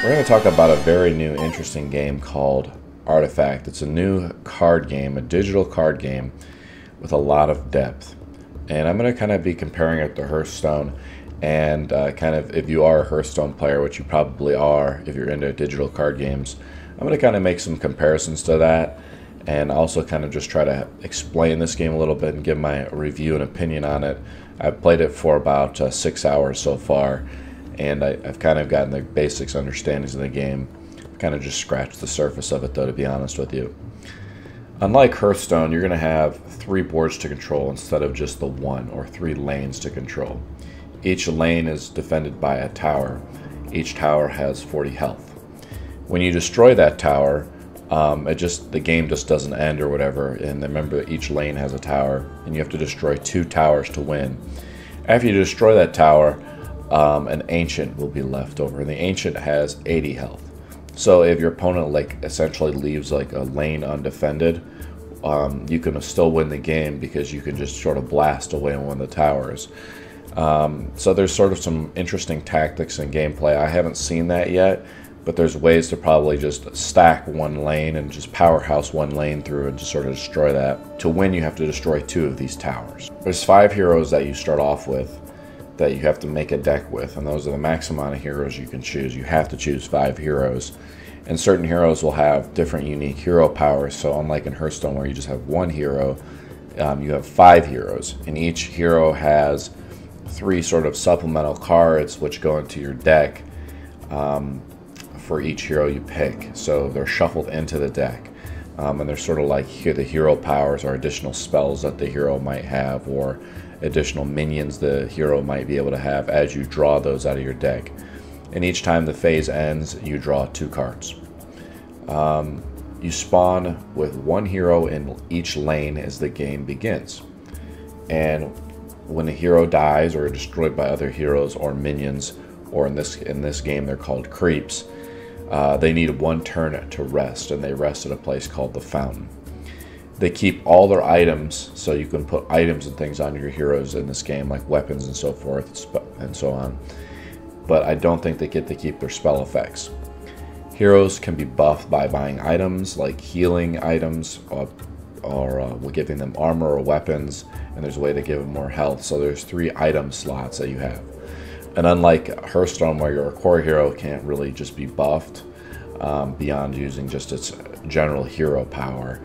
We're going to talk about a very new, interesting game called Artifact. It's a new card game, a digital card game with a lot of depth. And I'm going to kind of be comparing it to Hearthstone. And kind of, if you are a Hearthstone player, which you probably are if you're into digital card games, I'm going to kind of make some comparisons to that. And also kind of just try to explain this game a little bit and give my review and opinion on it. I've played it for about 6 hours so far. And I've kind of gotten the basics understandings of the game. Kind of just scratched the surface of it, though, to be honest with you. Unlike Hearthstone, you're going to have 3 boards to control instead of just the 1, or 3 lanes to control. Each lane is defended by a tower. Each tower has 40 health. When you destroy that tower, the game just doesn't end or whatever. And remember, each lane has a tower, and you have to destroy 2 towers to win. After you destroy that tower, an ancient will be left over, and the ancient has 80 health. So if your opponent essentially leaves a lane undefended, you can still win the game because you can just sort of blast away one of the towers. So there's sort of some interesting tactics and gameplay. I haven't seen that yet, but there's ways to probably just stack one lane and just powerhouse one lane through and just sort of destroy that. To win, you have to destroy 2 of these towers. There's 5 heroes that you start off with that you have to make a deck with, and those are the max amount of heroes you can choose. You have to choose 5 heroes, and certain heroes will have different unique hero powers. So unlike in Hearthstone where you just have 1 hero, you have 5 heroes, and each hero has 3 sort of supplemental cards which go into your deck for each hero you pick. So they're shuffled into the deck, and they're sort of like the hero powers or additional spells that the hero might have, or additional minions the hero might be able to have as you draw those out of your deck. And each time the phase ends, you draw 2 cards. You spawn with 1 hero in each lane as the game begins. And when a hero dies or destroyed by other heroes or minions, or in this game they're called creeps, they need 1 turn to rest, and they rest at a place called the Fountain. They keep all their items, so you can put items and things on your heroes in this game, like weapons and so forth and so on. But I don't think they get to keep their spell effects. Heroes can be buffed by buying items, like healing items, or giving them armor or weapons, and there's a way to give them more health. So there's 3 item slots that you have. And unlike Hearthstone, where your core hero can't really just be buffed beyond using just its general hero power,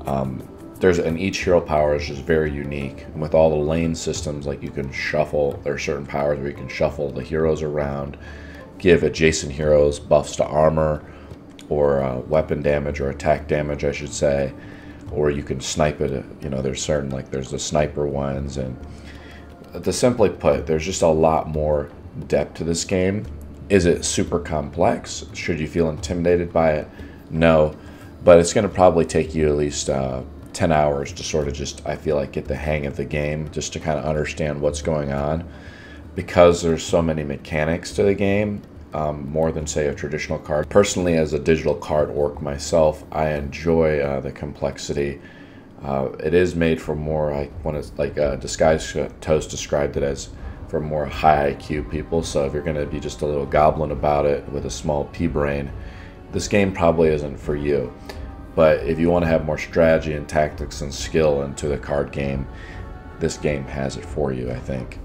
and each hero power is just very unique. And with all the lane systems, like you can shuffle, there are certain powers where you can shuffle the heroes around, give adjacent heroes buffs to armor, or weapon damage, or attack damage, I should say, or you can snipe it. There's certain, there's the sniper ones, and to simply put, there's just a lot more depth to this game. Is it super complex? Should you feel intimidated by it? No. But it's going to probably take you at least 10 hours to sort of just, I feel like, get the hang of the game, just to kind of understand what's going on. Because there's so many mechanics to the game, more than, say, a traditional card. Personally, as a digital card orc myself, I enjoy the complexity. It is made for more, Disguised Toast described it as for more high IQ people. So if you're going to be just a little goblin about it with a small pea brain, this game probably isn't for you. But if you want to have more strategy and tactics and skill into the card game, this game has it for you, I think.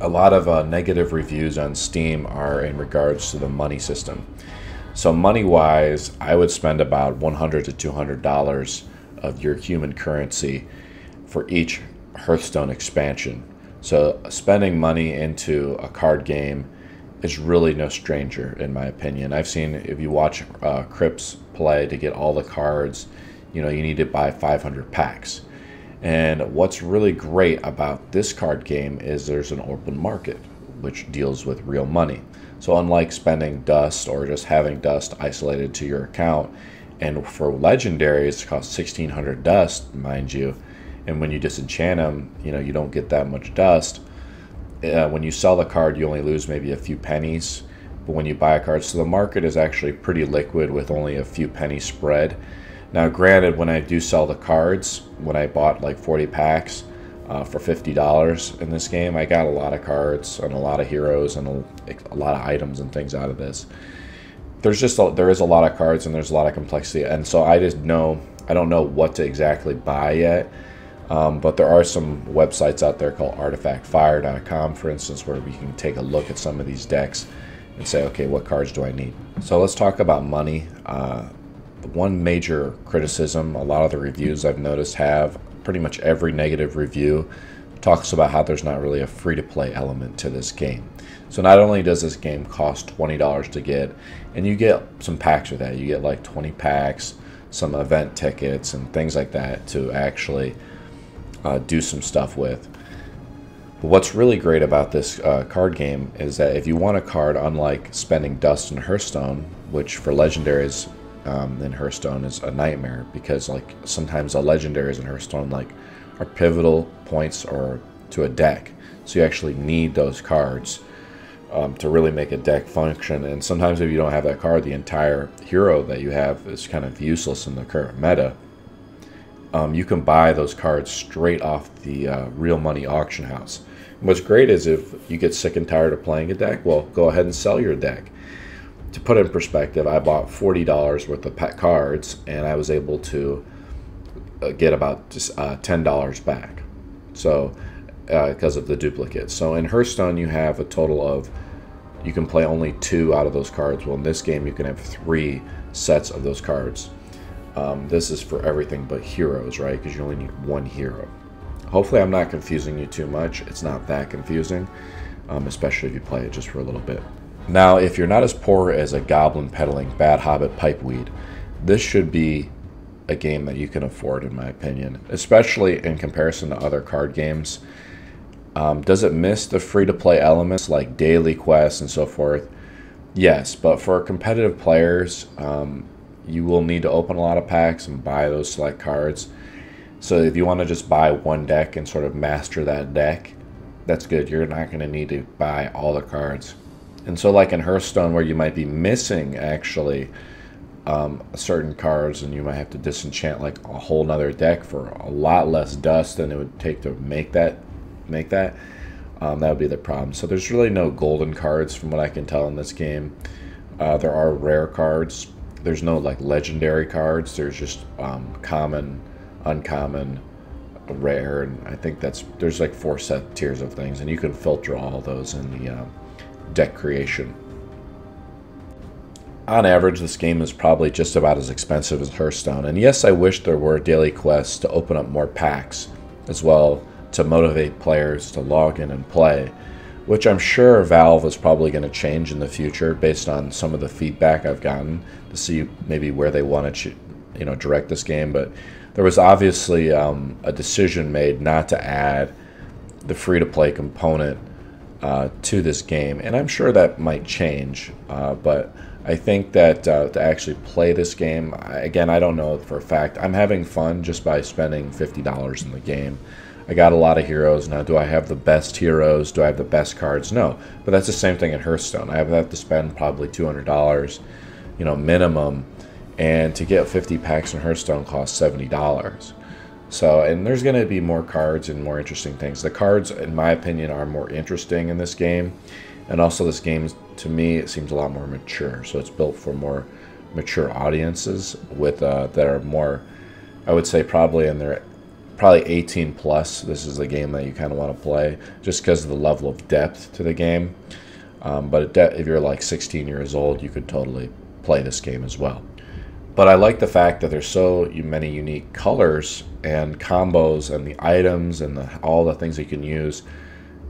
A lot of negative reviews on Steam are in regards to the money system. So money-wise, I would spend about $100 to $200 of your human currency for each Hearthstone expansion. So spending money into a card game is really no stranger, in my opinion. I've seen, if you watch Crips play, to get all the cards, you need to buy 500 packs. And what's really great about this card game is there's an open market, which deals with real money. So unlike spending dust or just having dust isolated to your account, and for legendaries it costs 1,600 dust, mind you, and when you disenchant them, you don't get that much dust. When you sell the card, you only lose maybe a few pennies. But when you buy a card, so the market is actually pretty liquid with only a few pennies spread. Now, granted, when I do sell the cards, when I bought like 40 packs for $50 in this game, I got a lot of cards and a lot of heroes and a lot of items and things out of this. there is a lot of cards and there's a lot of complexity, and so I don't know what to exactly buy yet. But there are some websites out there called artifactfire.com, for instance, where we can take a look at some of these decks and say, okay, what cards do I need? So let's talk about money. One major criticism a lot of the reviews I've noticed have, pretty much every negative review talks about how there's not really a free-to-play element to this game. So not only does this game cost $20 to get, and you get some packs with that. You get like 20 packs, some event tickets, and things like that to actually do some stuff with. But what's really great about this card game is that if you want a card, unlike spending dust in Hearthstone, which for legendaries in Hearthstone is a nightmare, because like sometimes the legendaries in Hearthstone like are pivotal points or to a deck, so you actually need those cards to really make a deck function. And sometimes if you don't have that card, the entire hero that you have is kind of useless in the current meta. You can buy those cards straight off the real money auction house. And what's great is if you get sick and tired of playing a deck, well, go ahead and sell your deck. To put it in perspective, I bought $40 worth of cards, and I was able to get about just $10 back. So because of the duplicates. So in Hearthstone, you have a total of, you can play only 2 out of those cards. Well, in this game, you can have 3 sets of those cards. This is for everything but heroes, right? Because you only need 1 hero. Hopefully I'm not confusing you too much. It's not that confusing, especially if you play it just for a little bit. Now, if you're not as poor as a goblin peddling bad hobbit pipeweed, this should be a game that you can afford, in my opinion, especially in comparison to other card games. Does it miss the free-to-play elements like daily quests and so forth? Yes, but for competitive players, you will need to open a lot of packs and buy those select cards. So if you want to just buy one deck and sort of master that deck, that's good. You're not going to need to buy all the cards. And so like in Hearthstone, where you might be missing actually certain cards, and you might have to disenchant like a whole nother deck for a lot less dust than it would take to make that, that would be the problem. So there's really no golden cards from what I can tell in this game. There are rare cards. There's no like legendary cards. There's just common, uncommon, rare, and I think there's like 4 set tiers of things, and you can filter all those in the deck creation. On average, this game is probably just about as expensive as Hearthstone, and yes, I wish there were daily quests to open up more packs as well to motivate players to log in and play, which I'm sure Valve is probably going to change in the future based on some of the feedback I've gotten to see maybe where they want to direct this game. But there was obviously a decision made not to add the free-to-play component to this game, and I'm sure that might change, but I think that to actually play this game, again, I don't know for a fact. I'm having fun just by spending $50 in the game. I got a lot of heroes. Now, do I have the best heroes? Do I have the best cards? No, but that's the same thing in Hearthstone. I have to spend probably $200, minimum, and to get 50 packs in Hearthstone costs $70. So, and there's going to be more cards and more interesting things. The cards, in my opinion, are more interesting in this game. And also this game, to me, it seems a lot more mature. So it's built for more mature audiences with that are more, I would say, probably 18 plus. This is the game that you kind of want to play just because of the level of depth to the game. But if you're like 16 years old, you could totally play this game as well. But I like the fact that there's so many unique colors and combos and the items and all the things you can use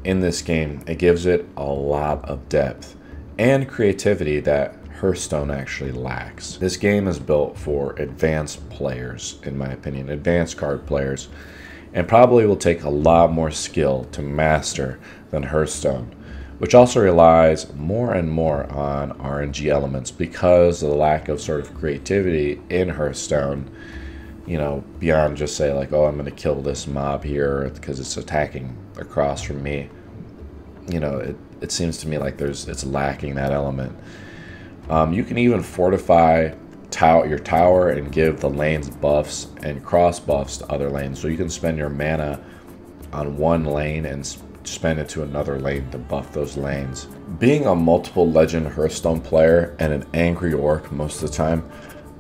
in this game. It gives it a lot of depth and creativity that Hearthstone actually lacks. This game is built for advanced players, in my opinion, advanced card players, and probably will take a lot more skill to master than Hearthstone, which also relies more and more on RNG elements because of the lack of sort of creativity in Hearthstone, beyond just say like, oh, I'm going to kill this mob here because it's attacking across from me. It seems to me like it's lacking that element. You can even fortify your tower and give the lanes buffs and cross buffs to other lanes. So you can spend your mana on one lane and spend into another lane to buff those lanes. Being a multiple legend Hearthstone player and an angry orc most of the time,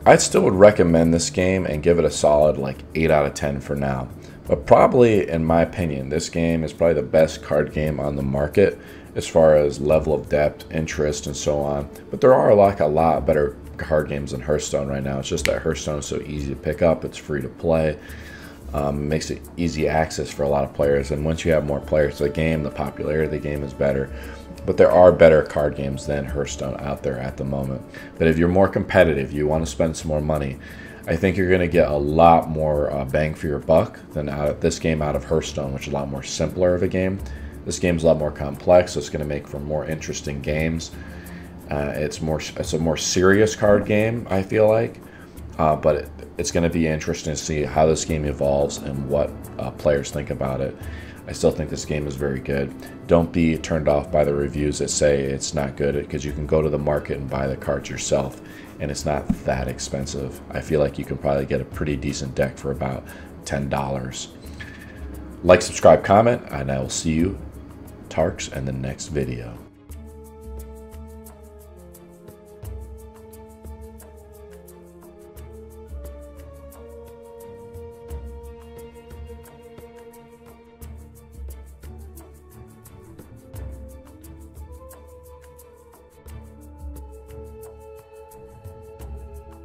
I still would recommend this game and give it a solid like 8 out of 10 for now. But probably, in my opinion, this game is probably the best card game on the market as far as level of depth, interest, and so on. But there are like a lot better card games than Hearthstone right now. It's just that Hearthstone is so easy to pick up. It's free to play. Makes it easy access for a lot of players. And once you have more players to the game, the popularity of the game is better. But there are better card games than Hearthstone out there at the moment. But if you're more competitive, you want to spend some more money, I think you're going to get a lot more bang for your buck than out of this game out of Hearthstone, which is a lot more simpler of a game. This game's a lot more complex, so it's going to make for more interesting games. It's a more serious card game, I feel like, but it's going to be interesting to see how this game evolves and what players think about it. I still think this game is very good. Don't be turned off by the reviews that say it's not good, because you can go to the market and buy the cards yourself, and it's not that expensive. I feel like you can probably get a pretty decent deck for about $10. Like, subscribe, comment, and I will see you, Tarks, in the next video.